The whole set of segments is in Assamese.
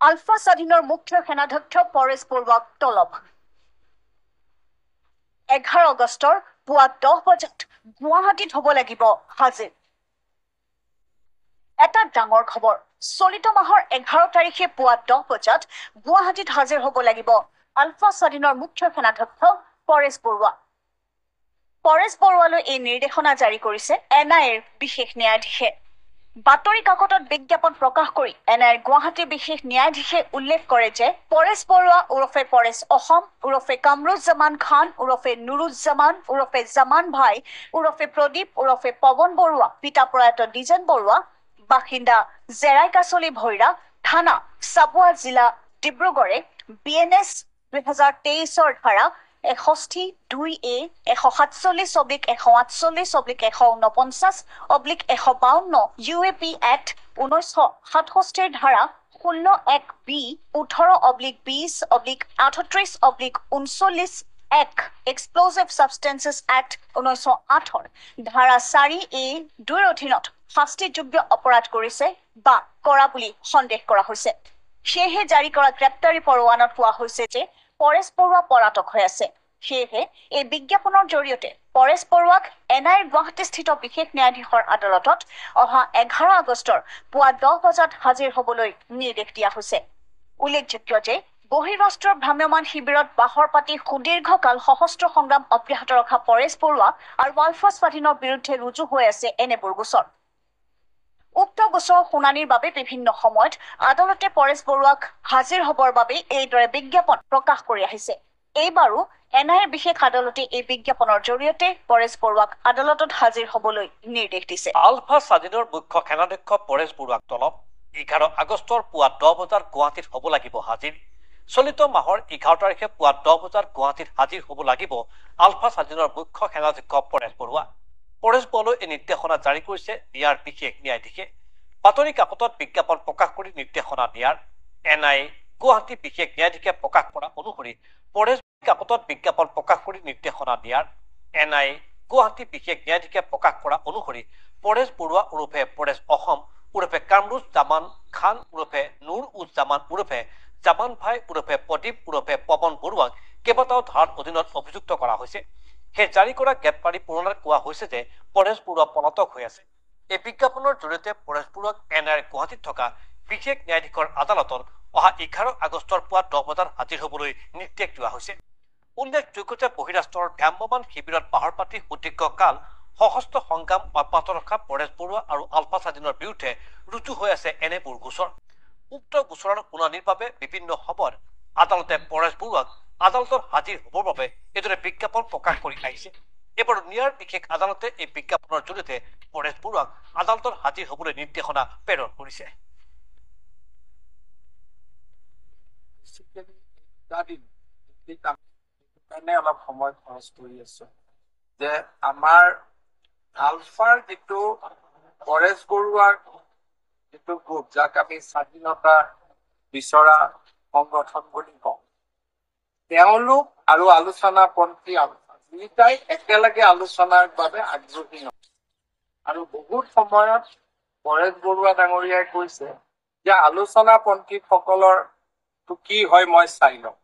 আলফা স্বাধীনৰ মুখ্য সেনাধ্যক্ষ পৰেশ বৰুৱাক তলব 11 আগষ্টৰ পুৱা 10 বজাত গুৱাহাটীত হ'ব লাগিব হাজিৰ এটা ডাঙৰ খবৰ চলিত মাহৰ 11 তাৰিখে পুৱা 10 বজাত গুৱাহাটীত হাজিৰ হ'ব লাগিব আলফা স্বাধীনৰ মুখ্য সেনাধ্যক্ষ পৰেশ বৰুৱা পৰেশ বৰুৱালৈ এই নিৰ্দেশনা জাৰি কৰিছে এনআইএৰ বিশেষ ন্যায়াধীশে বাতৰি কাকতত বিজ্ঞাপন প্ৰকাশ কৰি এনআইএৰ গুৱাহাটী বিশেষ ন্যায়াধীশে উল্লেখ কৰে যে পৰেশ বৰুৱা ওৰফে পৰেশ অসম ওৰফে কামৰুজ্জামান খান ওৰফে নুৰুজ্জামান ওৰফে জামান ভাই ওৰফে প্ৰদীপ ওৰফে পৱন বৰুৱা পিতা প্ৰয়াত দ্বিজেন বৰুৱা বাসিন্দা জেৰাইকাছলি ভৈৰা থানা চাবুৱা জিলা ডিব্ৰুগড়ে বিএনএছ 2023 ধাৰা 61(2)A 147/148/149/152 UAP Act 1967 ধাৰা 16(1)B 18/20/38/39 Explosive Substances Act 1908 ধাৰা 4A(2)ৰ অধীনত শাস্তিযোগ্য অপৰাধ কৰিছে বা কৰা বুলি সন্দেহ কৰা হৈছে সেয়েহে জাৰি কৰা গ্ৰেপ্তাৰী পৰৱানাত কোৱা হৈছে যে পৰেশ বৰুৱা পলাতক হৈ আছে সেয়েহে এই বিজ্ঞাপনৰ জৰিয়তে পৰেশ বৰুৱাক এনআইএৰ গুৱাহাটীস্থিত বিশেষ ন্যায়াধীশৰ আদালতত অহা 11 আগষ্টৰ পুৱা 10 বজাত হাজিৰ হ'বলৈ নিৰ্দেশ দিয়া হৈছে উল্লেখযোগ্য যে বহিৰাষ্ট্ৰৰ ভ্ৰাম্যমান শিবিৰত বাহৰ পাতি সুদীৰ্ঘকাল সশস্ত্ৰ সংগ্ৰাম অব্যাহত ৰখা পৰেশ বৰুৱা আৰু আলফা স্বাধীনৰ বিৰুদ্ধে ৰুজু হৈ আছে এনেবোৰ গোচৰ উক্ত গোচৰৰ শুনানিৰ বাবে বিভিন্ন সময়ত আদালতে পৰেশ বৰুৱাক হাজিৰ হ'বৰ বাবে এইদৰে বিজ্ঞাপন প্ৰকাশ কৰি আহিছে এইবাৰো এনআইএৰ বিশেষ আদালতে এই বিজ্ঞাপনৰ জৰিয়তে পৰেশ বৰুৱাক আদালতত হাজিৰ হ'বলৈ নিৰ্দেশ দিছে আলফা স্বাধীনৰ মুখ্য সেনাধ্যক্ষ পৰেশ বৰুৱাক তলব 11 আগষ্টৰ পুৱা 10 বজাত গুৱাহাটীত হ'ব লাগিব হাজিৰ চলিত মাহৰ 11 তাৰিখে পুৱা 10 বজাত গুৱাহাটীত হাজিৰ হ'ব লাগিব আলফা স্বাধীনৰ মুখ্য সেনাধ্যক্ষ পৰেশ বৰুৱা পৰেশ বৰুৱালৈ এই নিৰ্দেশনা জাৰি কৰিছে নিয়াৰ বিশেষ ন্যায়াধীশে বাতৰি কাকতত বিজ্ঞাপন প্ৰকাশ কৰি নিৰ্দেশনা দিয়াৰ এনআইএ গুৱাহাটী বিশেষ ন্যায়াধীশে প্ৰকাশ কৰা অনুসৰি পৰেশ কাকতত বিজ্ঞাপন প্ৰকাশ কৰি নিৰ্দেশনা দিয়াৰ এনআইএ গুৱাহাটী বিশেষ ন্যায়াধীশে প্ৰকাশ কৰা অনুসৰি পৰেশ বৰুৱা ওৰফে পৰেশ অসম ওৰফে কামৰুজ্জামান খান ওৰফে নুৰুজ্জামান ওৰফে জামান ভাই ওৰফে প্ৰদীপ ওৰফে পৱন বৰুৱাক কেইবাটাও ধাৰাৰ অধীনত অভিযুক্ত কৰা হৈছে সেই জাৰি কৰা গ্ৰেপ্তাৰী পৰোৱানাত কোৱা হৈছে যে পৰেশ বৰুৱা পলাতক হৈ আছে এই বিজ্ঞাপনৰ জৰিয়তে পৰেশ বৰুৱাক এনআইএৰ গুৱাহাটীত থকা বিশেষ ন্যায়াধীশৰ আদালতত অহা 11 আগষ্টৰ পুৱা 10 বজাত হাজিৰ হ'বলৈ নিৰ্দেশ দিয়া হৈছে উল্লেখযোগ্য যে বহিৰাষ্ট্ৰৰ ভ্ৰাম্যমান শিবিৰত বাহৰ পাতি সুদীৰ্ঘকাল সশস্ত্ৰ সংগ্ৰাম অব্যাহত ৰখা পৰেশ বৰুৱা আৰু আলফা স্বাধীনৰ বিৰুদ্ধে ৰুজু হৈ আছে এনেবোৰ গোচৰ উক্ত গোচৰৰ শুনানিৰ বাবে বিভিন্ন সময়ত আদালতে পৰেশ বৰুৱাক আদালতত হাজিৰ হ'বৰ বাবে এইদৰে বিজ্ঞাপন প্ৰকাশ কৰি আহিছে এবাৰ নিয়াৰ বিশেষ আদালতে এই বিজ্ঞাপনৰ জৰিয়তে পৰেশ বৰুৱাক আদালতত হাজিৰ হ'বলৈ নিৰ্দেশনা প্ৰেৰণ কৰিছে অলপ সময় খৰচ কৰি আছো যে আমাৰ আলফাৰ যিটো পৰেশ বৰুৱাৰ যিটো গ্ৰুপ যাক আমি স্বাধীনতা বিচৰা সংগঠন বুলি কওঁ তেওঁলোক আৰু আলোচনাপন্থী আলফা দুইটাই একেলগে আলোচনাৰ বাবে আগ্ৰহী আৰু বহুত সময়ত পৰেশ বৰুৱা ডাঙৰীয়াই কৈছে যে আলোচনাপন্থী সকলৰ কি হয় মই চাই লওঁ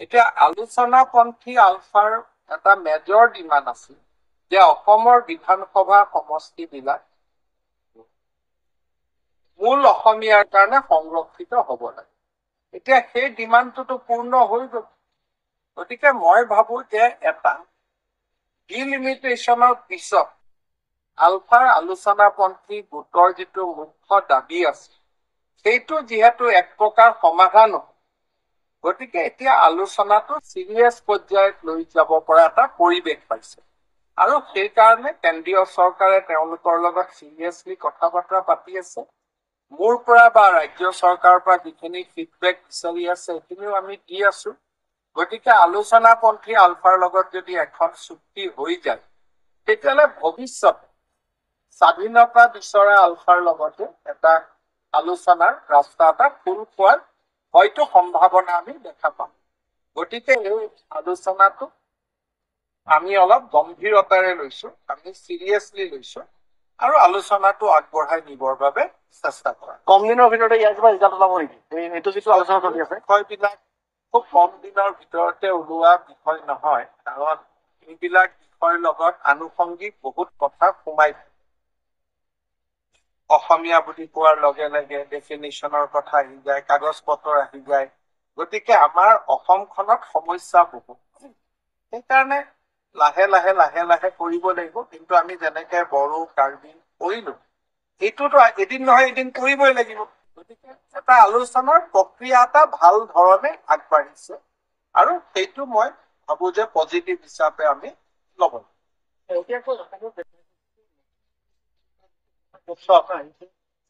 এতিয়া আলোচনাপন্থী আলফাৰ এটা মেজৰ ডিমাণ্ড আছিল যে অসমৰ বিধানসভা সমষ্টিবিলাক মূল অসমীয়াৰ কাৰণে সংৰক্ষিত হ'ব লাগে এতিয়া সেই ডিমাণ্ডটো পূৰ্ণ হৈ গ'ল গতিকে মই ভাবো যে এটা ডিলিমিটেশ্যনৰ পিছত আলফাৰ আলোচনাপন্থী গোটৰ যিটো মুখ্য দাবী আছে সেইটো যিহেতু এক প্ৰকাৰ সমাধান হ'ব গতিকে এতিয়া আলোচনাটো সিৰিয়াছ পৰ্যায়ত লৈ যাব পৰা এটা পৰিৱেশ পাইছে আৰু সেইকাৰণে কেন্দ্ৰীয় চৰকাৰে তেওঁলোকৰ লগত সিৰিয়াছলি কথা বতৰা পাতি আছে মোৰ পৰা বা ৰাজ্য চৰকাৰৰ পৰা যিখিনি ফিডবেক বিচাৰি আছে সেইখিনিও আমি দি আছো গতিকে আলোচনাপন্থী আলফাৰ লগত যদি এখন চুক্তি হৈ যায় তেতিয়াহ'লে ভৱিষ্যতে স্বাধীনতা বিচৰা আলফাৰ লগতে এটা আলোচনাৰ ৰাস্তা এটা খোল খোৱাৰ হয়তো সম্ভাৱনা আমি দেখা পাম গতিকে এই আলোচনাটো আমি অলপ গম্ভীৰতাৰে লৈছো আমি সিৰিয়াছলি লৈছো আৰু আলোচনাটো আগবঢ়াই নিবৰ বাবে চেষ্টা কৰা। কম দিনৰ ভিতৰতে ইয়াৰ কিবা ৰিজাল্ট ওলাব নেকি? এইটো যিটো আলোচনা চলি আছে, বিষয়বিলাক খুব কম দিনৰ ভিতৰতে ওলোৱা বিষয় নহয়, কাৰণ এইবিলাক বিষয়ৰ লগত আনুষংগিক বহুত কথা সোমাই থাকে। অসমীয়া বুলি কোৱাৰ লগে লগে ডেফিনেশ্যনৰ কথা আহি যায়, কাগজ পত্ৰ আহি যায়। গতিকে আমাৰ অসমখনত সমস্যা বহুত। সেইকাৰণে লাহে লাহে লাহে লাহে কৰিব লাগিব। কিন্তু আমি যেনেকে বড়ো কাৰ্বি কৰিলো, এইটোতো এদিন নহয় এদিন কৰিবই লাগিব। গতিকে এটা আলোচনাৰ প্ৰক্ৰিয়া এটা ভাল ধৰণে আগবাঢ়িছে আৰু সেইটো মই ভাবো যে পজিটিভ হিচাপে আমি ল'ব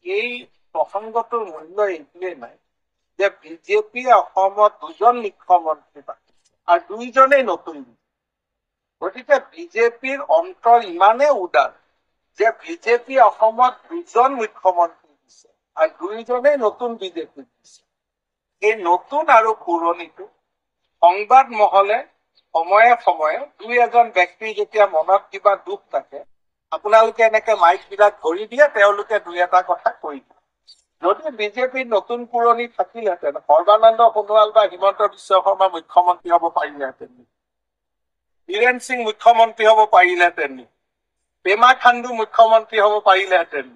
এই প্ৰসংগটোৰ মূল্য এইটোৱেই নাই যে বিজেপিয়ে অসমত 2জন মুখ্যমন্ত্ৰী পাতিছে আৰু 2জনেই নতুন। গতিকে বিজেপিৰ অন্তৰ ইমানেই উদাৰ যে বিজেপি অসমত 2জন মুখ্যমন্ত্ৰী দিছে আৰু 2জনেই নতুন বিজেপি দিছে। এই নতুন আৰু পুৰণিটো সংবাদ মহলে সময়ে সময়ে 2-এজন ব্যক্তি যেতিয়া মনত কিবা দুখ থাকে, আপোনালোকে এনেকে মাইক বিলাক ধৰি দিয়ে, তেওঁলোকে 2-এটা কথা কৈ দিয়ে। যদি বিজেপিৰ নতুন পুৰণি থাকিলহেঁতেন, সৰ্বানন্দ সোণোৱাল বা হিমন্ত বিশ্ব শৰ্মা মুখ্যমন্ত্ৰী হ'ব পাৰিলেহেঁতেন, বীৰেন সিং মুখ্যমন্ত্ৰী হ'ব পাৰিলেহেঁতেন, পেমা খাণ্ডু মুখ্যমন্ত্ৰী হ'ব পাৰিলেহেঁতেন,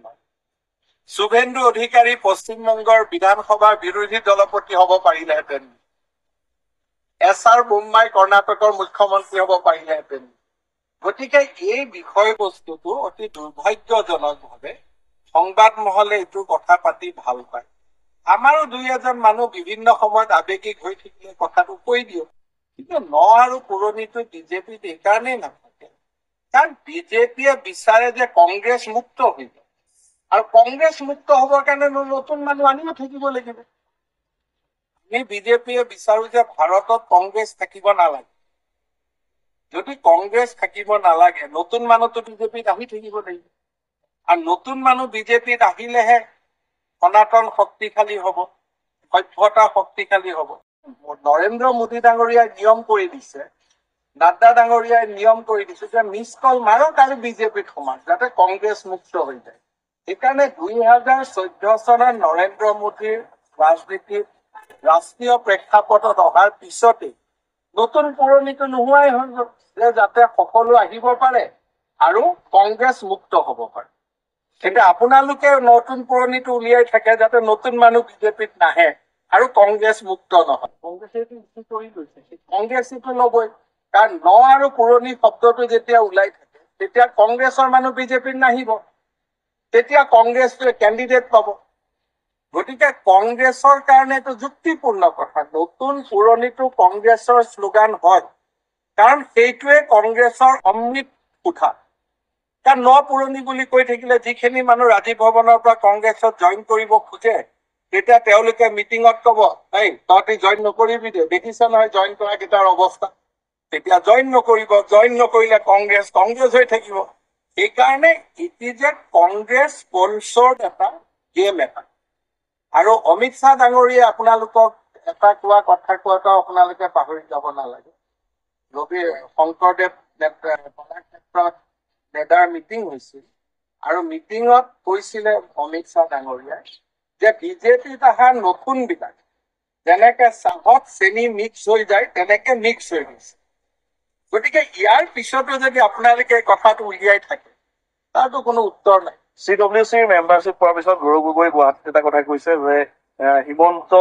শুভেন্দু অধিকাৰী পশ্চিমবংগৰ বিধানসভাৰ বিৰোধী দলপতি হ'ব পাৰিলেহেঁতেন, এছ.আৰ. বোম্মাই কৰ্ণাটকৰ মুখ্যমন্ত্ৰী হ'ব পাৰিলেহেঁতেন। গতিকে এই বিষয়বস্তুটো অতি দুৰ্ভাগ্যজনকভাৱে সংবাদ মহলে এইটো কথা পাতি ভাল পায়। আমাৰো 2-এজন মানুহ বিভিন্ন সময়ত আৱেগিক হৈ থাকিলে কথাটো কৈ দিওঁ। কিন্তু আৰু পুৰণিটো বিজেপিত এইকাৰণেই নাথাকে, কাৰণ বিজেপিয়ে বিচাৰে যে কংগ্ৰেছ মুক্ত হৈ যায়, আৰু কংগ্ৰেছ মুক্ত হবৰ কাৰণে নতুন মানুহ আনিও থাকিব লাগিব। আমি বিজেপিয়ে বিচাৰো যে ভাৰতত কংগ্ৰেছ থাকিব নালাগে। যদি কংগ্ৰেছ থাকিব নালাগে, নতুন মানুহটো বিজেপিত আহি থাকিব লাগিব, আৰু নতুন মানুহ বিজেপিত আহিলেহে সনাতন শক্তিশালী হব, সভ্যতা শক্তিশালী হব। নৰেন্দ্ৰ মোদী ডাঙৰীয়াই নিয়ম কৰি দিছে, নাড্ডা ডাঙৰীয়াই নিয়ম কৰি দিছে যে মিছ কল মাৰক আৰু বিজেপিত সোমাক, যাতে কংগ্ৰেছ মুক্ত হৈ যায়। সেইকাৰণে 2014 চনৰ নৰেন্দ্ৰ মোদীৰ ৰাজনীতিত ৰাষ্ট্ৰীয় প্ৰেক্ষাপটত অহাৰ পিছতেই নতুন পুৰণিটো নোহোৱাই হৈ গল, যে যাতে সকলো আহিব পাৰে আৰু কংগ্ৰেছ মুক্ত হব পাৰে। কিন্তু আপোনালোকে নতুন পুৰণিটো উলিয়াই থাকে যাতে নতুন মানুহ বিজেপিত নাহে আৰু কংগ্ৰেছ মুক্ত নহয়। কংগ্ৰেছেটো ল'বই, কাৰণ আৰু পুৰণি শব্দটো যেতিয়া ওলাই থাকে তেতিয়া কংগ্ৰেছৰ মানুহ বিজেপিত নাহিব, তেতিয়া কংগ্ৰেছটোৱে কেণ্ডিডেট পাব। গতিকে কংগ্ৰেছৰ কাৰণে এইটো যুক্তিপূৰ্ণ কথা, নতুন পুৰণিটো কংগ্ৰেছৰ শ্লোগান হয়, কাৰণ সেইটোৱে কংগ্ৰেছৰ অমৃত কোঠা। কাৰণ পুৰণি বুলি কৈ থাকিলে যিখিনি মানুহ ৰাজীৱ ভৱনৰ পৰা কংগ্ৰেছত জইন কৰিব খোজে, তেতিয়া তেওঁলোকে মিটিঙত কব, এই তহঁতি জইন নকৰিবি দে, দেখিছ নহয় জইন কৰা কেইটাৰ অৱস্থা। তেতিয়া জইন নকৰিব, জইন নকৰিলে কংগ্ৰেছ হৈ থাকিব। সেইকাৰণে it is a Congress sponsored এটা গেম এটা। আৰু অমিত শ্বাহ ডাঙৰীয়াই আপোনালোকক এটা কথা কোৱাটো আপোনালোকে পাহৰি যাব নালাগে। শংকৰদেৱ কলাক্ষেত্ৰত নেডাৰ মিটিং হৈছিল, আৰু মিটিঙত কৈছিলে অমিত শ্বাহ ডাঙৰীয়াই যে বিজেপিত অহা নতুন বিলাক যেনেকে চাহত চেনি মিক্স হৈ যায় তেনেকে মিক্স হৈ গৈছে। গতিকে ইয়াৰ পিছতো যদি আপোনালোকে কথাটো উলিয়াই থাকে, তাৰতো কোনো উত্তৰ নাই। CWCৰ মেম্বাৰশ্বিপ পোৱাৰ পিছত গৌৰৱ গগৈ গুৱাহাটীত এটা কথা কৈছে যে হিমন্ত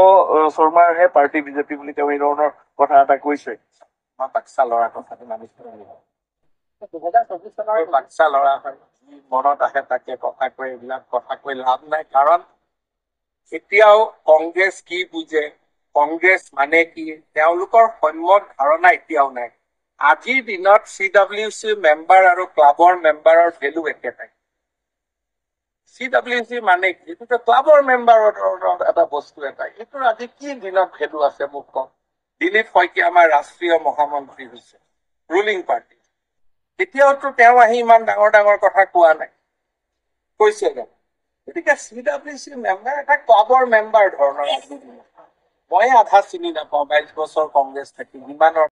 শৰ্মাৰহে পাৰ্টি বিজেপি বুলি তেওঁ এই ধৰণৰ কথা এটা কৈছে। মই বাক্সা লৰা কথাটো মানিছো, 2024 চনৰ বাক্সা লৰা হয়, মনত আহে তাকে কথা কৈ, এইবিলাক কথা কৈ লাভ নাই। কাৰণ এতিয়াও কংগ্ৰেছ কি বুজে, কংগ্ৰেছ মানে কি, তেওঁলোকৰ সম্যক ধাৰণা এতিয়াও নাই। আজিৰ দিনত CWC মেম্বাৰ আৰু ক্লাবৰ মেম্বাৰৰ ভেলু একেটাই। CWC মানে কি, এইটো ক্লাবৰ মেম্বাৰৰ এটা বস্তু এটাই, এইটোৰ আজি কি দিনত ভেলু আছে মোক কওক। দিলীপ শইকীয়া আমাৰ ৰাষ্ট্ৰীয় মহামন্ত্ৰী হৈছে ৰুলিং পাৰ্টি, তেতিয়াওতো তেওঁ আহি ইমান ডাঙৰ ডাঙৰ কথা কোৱা নাই, কৈছে জানো? গতিকে CWC মেম্বাৰ এটা ক্লাবৰ মেম্বাৰ ধৰণৰ। মই আধা চিনি নাপাওঁ, 22 বছৰ কংগ্ৰেছ থাকি, ইমানৰ